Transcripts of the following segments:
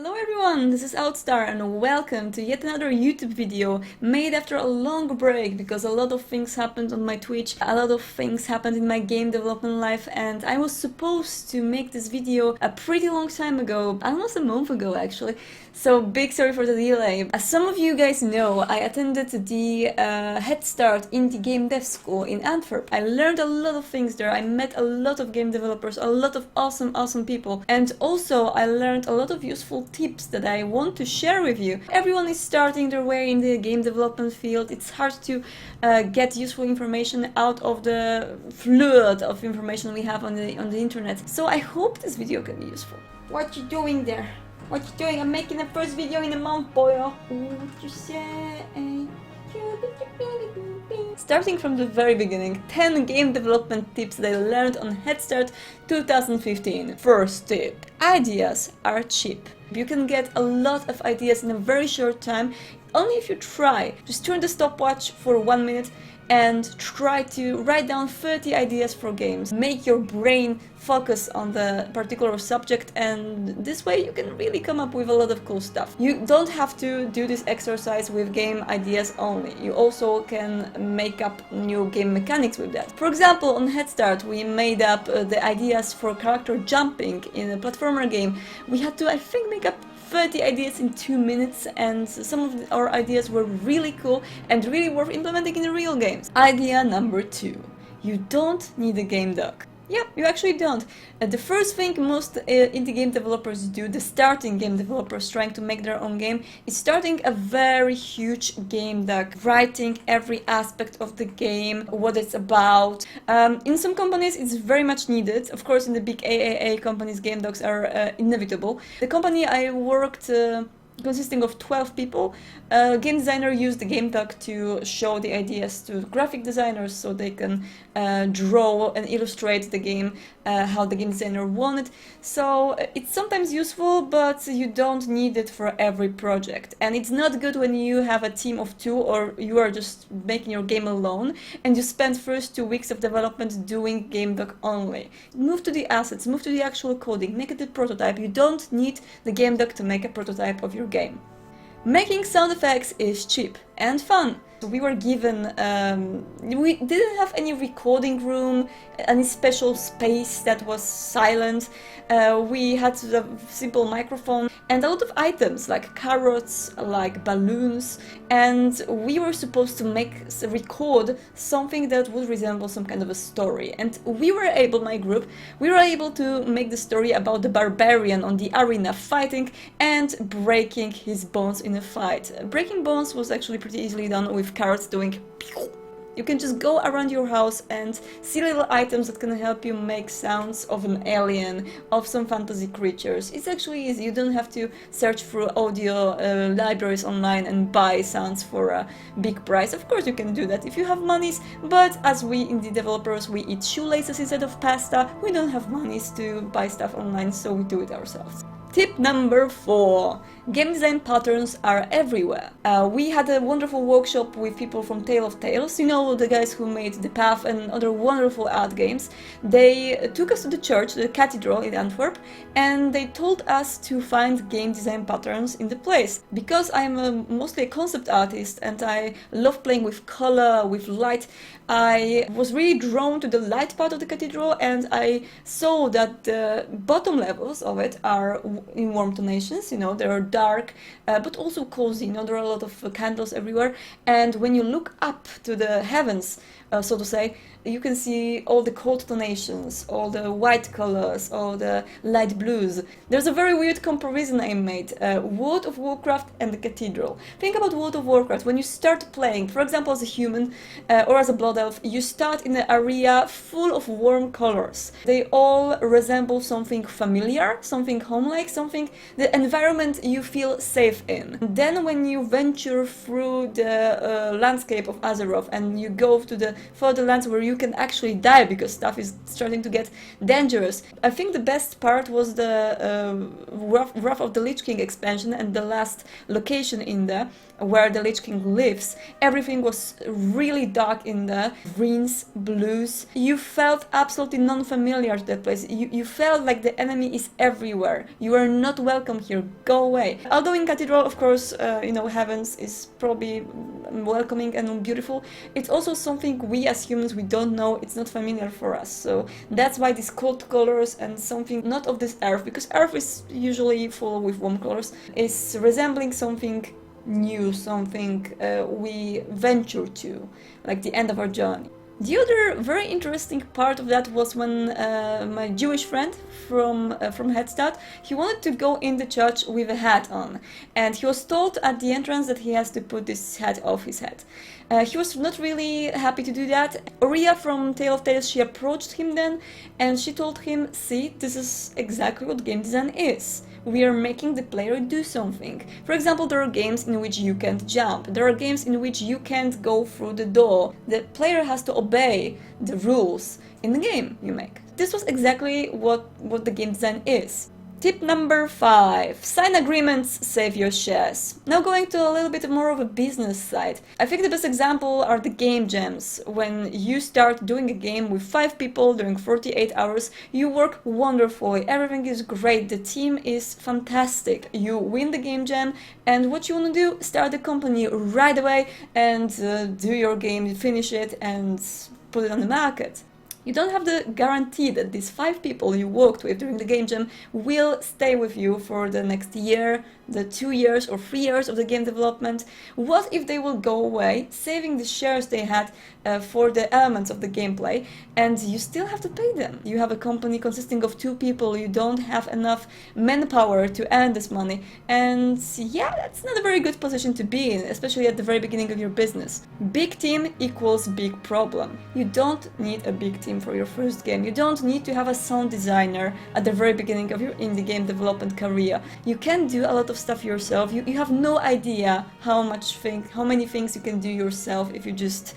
Hello everyone, this is Headstart and welcome to yet another YouTube video made after a long break because a lot of things happened on my Twitch, a lot of things happened in my game development life, and I was supposed to make this video a pretty long time ago, almost a month ago actually, so big sorry for the delay. As some of you guys know, I attended the Headstart Indie Game Dev School in Antwerp. I learned a lot of things there, I met a lot of game developers, a lot of awesome people, and also I learned a lot of useful tips that I want to share with you. Everyone is starting their way in the game development field. It's hard to get useful information out of the flood of information we have on the internet. So I hope this video can be useful. What you doing there? What you doing? I'm making the first video in a month, boy. What you say? Starting from the very beginning, 10 game development tips that I learned on Headstart 2015. First tip: ideas are cheap. You can get a lot of ideas in a very short time, only if you try. Just turn the stopwatch for 1 minute and try to write down 30 ideas for games. Make your brain focus on the particular subject, and this way you can really come up with a lot of cool stuff. You don't have to do this exercise with game ideas only. You also can make up new game mechanics with that. For example, on Headstart we made up the ideas for character jumping in a platformer game. We had to, I think, make up 30 ideas in 2 minutes, and some of our ideas were really cool and really worth implementing in the real games. Idea number 2. You don't need a game doc. Yeah, you actually don't. The first thing most indie game developers do, the starting game developers trying to make their own game, is starting a very huge game doc, writing every aspect of the game, what it's about. In some companies it's very much needed. Of course, in the big AAA companies, game docs are inevitable. The company I worked consisting of 12 people, game designer used the game doc to show the ideas to graphic designers so they can draw and illustrate the game how the game designer wanted. So it's sometimes useful, but you don't need it for every project. And it's not good when you have a team of 2 or you are just making your game alone and you spend first 2 weeks of development doing game doc only. Move to the assets, move to the actual coding, make it a prototype. You don't need the game doc to make a prototype of your game. Making sound effects is cheap and fun. We were given, we didn't have any recording room, any special space that was silent. We had a simple microphone and a lot of items like carrots, like balloons, and we were supposed to record something that would resemble some kind of a story. And we were able, my group, we were able to make the story about the barbarian on the arena fighting and breaking his bones in a fight. Breaking bones was actually pretty easily done with carrots doing pew. You can just go around your house and see little items that can help you make sounds of an alien, of some fantasy creatures. It's actually easy. You don't have to search through audio libraries online and buy sounds for a big price. Of course you can do that if you have monies, but as we indie developers, we eat shoelaces instead of pasta. We don't have monies to buy stuff online, so we do it ourselves. Tip number 4. Game design patterns are everywhere. We had a wonderful workshop with people from Tale of Tales, you know, the guys who made The Path and other wonderful art games. They took us to the church, the cathedral in Antwerp, and they told us to find game design patterns in the place. Because I'm mostly a concept artist and I love playing with color, with light, I was really drawn to the light part of the cathedral, and I saw that the bottom levels of it are in warm tonations, you know, they're dark, but also cozy, you know, there are a lot of candles everywhere, and when you look up to the heavens, so to say, you can see all the cold tonations, all the white colors, all the light blues. There's a very weird comparison I made, World of Warcraft and the cathedral. Think about World of Warcraft. When you start playing, for example as a human or as a blood elf, you start in an area full of warm colors. They all resemble something familiar, something home-like, something, the environment you feel safe in. Then when you venture through the landscape of Azeroth and you go to the follow the lands where you can actually die because stuff is starting to get dangerous. I think the best part was the Wrath of the Lich King expansion and the last location in there where the Lich King lives. Everything was really dark in there, greens, blues. You felt absolutely non-familiar to that place. You felt like the enemy is everywhere. You are not welcome here, go away. Although in Cathedral, of course, Heavens is probably welcoming and beautiful, it's also something we as humans, we don't know, it's not familiar for us. So that's why these cold colors and something not of this earth, because earth is usually full with warm colors, is resembling something new, something we venture to, like the end of our journey. The other very interesting part of that was when my Jewish friend from Headstart, he wanted to go in the church with a hat on, and he was told at the entrance that he has to put this hat off his head. He was not really happy to do that. Oria from Tale of Tales, she approached him then, and she told him, see, this is exactly what game design is. We are making the player do something. For example, there are games in which you can't jump. There are games in which you can't go through the door. The player has to obey the rules in the game you make. This was exactly what the game design is. Tip number 5. Sign agreements, save your shares. Now going to a little bit more of a business side. I think the best example are the game jams. When you start doing a game with 5 people during 48 hours, you work wonderfully, everything is great, the team is fantastic. You win the game jam, and what you want to do, start the company right away and do your game, finish it and put it on the market. You don't have the guarantee that these 5 people you worked with during the game jam will stay with you for the next year, the 2 years or 3 years of the game development. What if they will go away, saving the shares they had for the elements of the gameplay, and you still have to pay them? You have a company consisting of 2 people, you don't have enough manpower to earn this money, and yeah, that's not a very good position to be in, especially at the very beginning of your business. Big team equals big problem. You don't need a big team for your first game. You don't need to have a sound designer at the very beginning of your indie game development career. You can do a lot of stuff yourself. You have no idea how many things you can do yourself if you just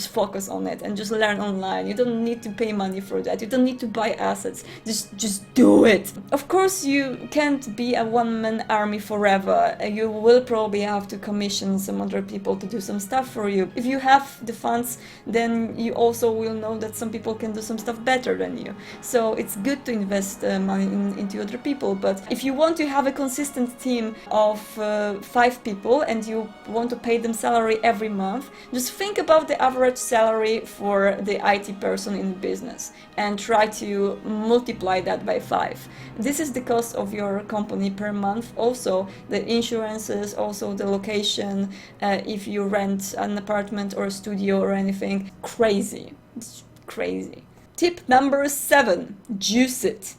focus on it and just learn online. You don't need to pay money for that. You don't need to buy assets. Just do it. Of course, you can't be a one-man army forever. You will probably have to commission some other people to do some stuff for you. If you have the funds, then you also will know that some people can do some stuff better than you. So it's good to invest money into other people. But if you want to have a consistent team of 5 people and you want to pay them salary every month, just think about the average salary for the IT person in the business and try to multiply that by 5. This is the cost of your company per month. Also the insurances, also the location, if you rent an apartment or a studio or anything. Crazy. It's crazy. Tip number 7. Juice it.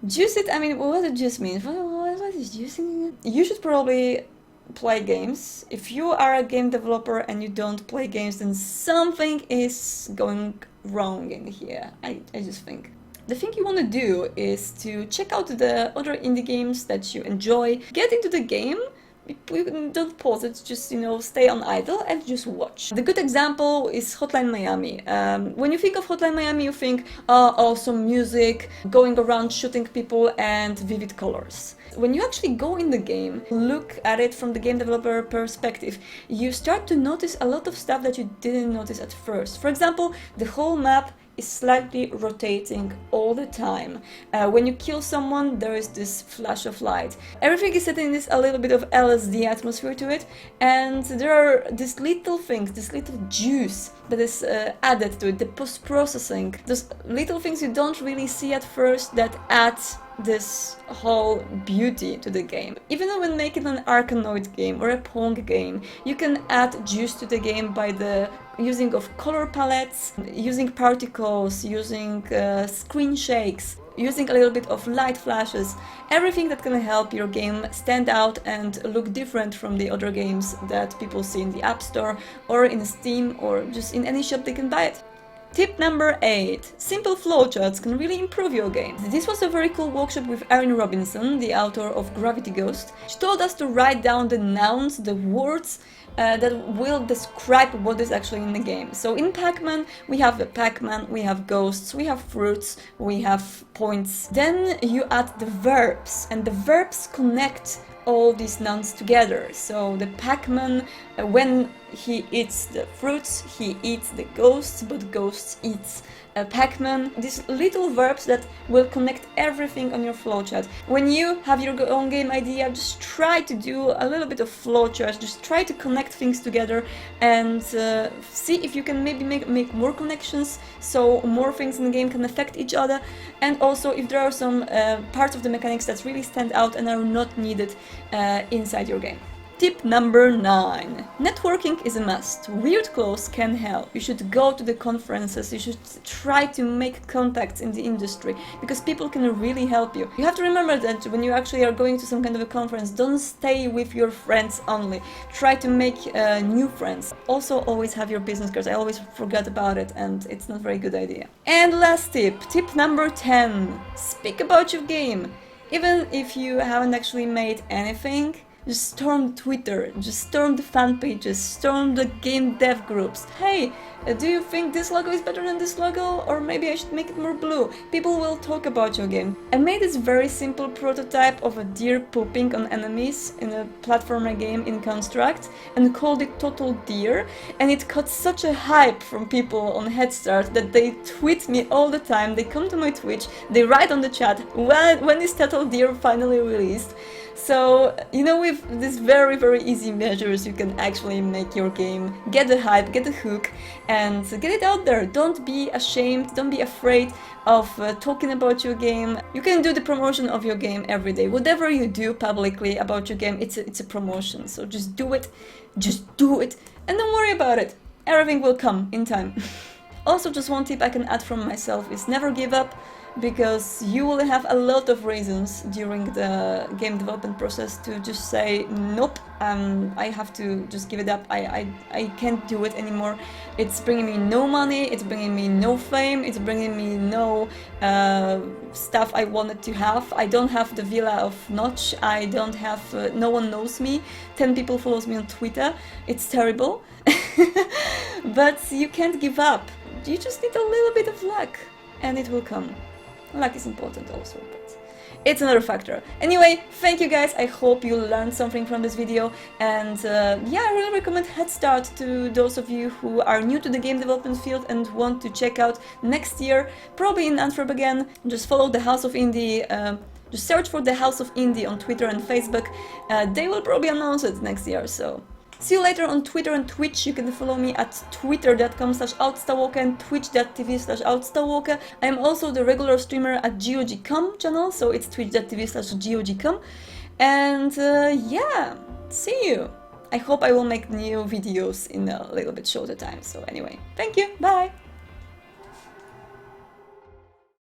Juice it, I mean, what does juice mean? What is juicing it? You should probably play games. If you are a game developer and you don't play games, then something is going wrong in here. I just think. The thing you want to do is to check out the other indie games that you enjoy, get into the game. You don't pause it, just stay on idle and just watch. The good example is Hotline Miami. When you think of Hotline Miami, you think awesome music, going around shooting people and vivid colors. When you actually go in the game, look at it from the game developer perspective, you start to notice a lot of stuff that you didn't notice at first. For example, the whole map is slightly rotating all the time. When you kill someone, there is this flash of light. Everything is set in this a little bit of LSD atmosphere to it, and there are these little things, this little juice that is added to it, the post-processing. Those little things you don't really see at first that add this whole beauty to the game. Even when making an Arkanoid game or a Pong game, you can add juice to the game by the using of color palettes, using particles, using screen shakes, using a little bit of light flashes, everything that can help your game stand out and look different from the other games that people see in the App Store or in Steam or just in any shop they can buy it. Tip number 8. Simple flowcharts can really improve your game. This was a very cool workshop with Erin Robinson, the author of Gravity Ghost. She told us to write down the nouns, the words that will describe what is actually in the game. So in Pac-Man, we have the Pac-Man, we have ghosts, we have fruits, we have points. Then you add the verbs, and the verbs connect all these nouns together. So the Pac-Man, when he eats the fruits, he eats the ghosts, but ghosts eats Pac-Man. These little verbs that will connect everything on your flowchart. When you have your own game idea, just try to do a little bit of flowchart, just try to connect things together and see if you can maybe make more connections, so more things in the game can affect each other, and also if there are some parts of the mechanics that really stand out and are not needed inside your game. Tip number 9. Networking is a must. Weird clothes can help. You should go to the conferences, you should try to make contacts in the industry, because people can really help you. You have to remember that when you actually are going to some kind of a conference, don't stay with your friends only. Try to make new friends. Also, always have your business cards. I always forget about it and it's not a very good idea. And last tip, tip number 10. Speak about your game. Even if you haven't actually made anything, just storm Twitter, just storm the fan pages, storm the game dev groups. Hey, do you think this logo is better than this logo? Or maybe I should make it more blue. People will talk about your game. I made this very simple prototype of a deer pooping on enemies in a platformer game in Construct and called it Total Deer, and it got such a hype from people on Headstart that they tweet me all the time, they come to my Twitch, they write on the chat, when is Total Deer finally released? So, you know, with these very, very easy measures, you can actually make your game, get the hype, get the hook, and get it out there. Don't be ashamed, don't be afraid of talking about your game. You can do the promotion of your game every day. Whatever you do publicly about your game, it's a promotion. So just do it, and don't worry about it. Everything will come in time. Also, just one tip I can add from myself is never give up, because you will have a lot of reasons during the game development process to just say, nope, I have to just give it up, I can't do it anymore. It's bringing me no money, it's bringing me no fame, it's bringing me no stuff I wanted to have. I don't have the villa of Notch, I don't have, no one knows me, 10 people follows me on Twitter, it's terrible. But you can't give up, you just need a little bit of luck and it will come. Luck is important also, but it's another factor. Anyway, thank you guys, I hope you learned something from this video, and yeah, I really recommend Headstart to those of you who are new to the game development field and want to check out next year, probably in Antwerp again. Just follow the House of Indie, just search for the House of Indie on Twitter and Facebook. They will probably announce it next year, so... See you later on Twitter and Twitch. You can follow me at twitter.com/outstarwalker and twitch.tv/outstarwalker. I am also the regular streamer at GOG.com channel, so it's twitch.tv/GOG.com. And yeah, see you. I hope I will make new videos in a little bit shorter time. So anyway, thank you, bye!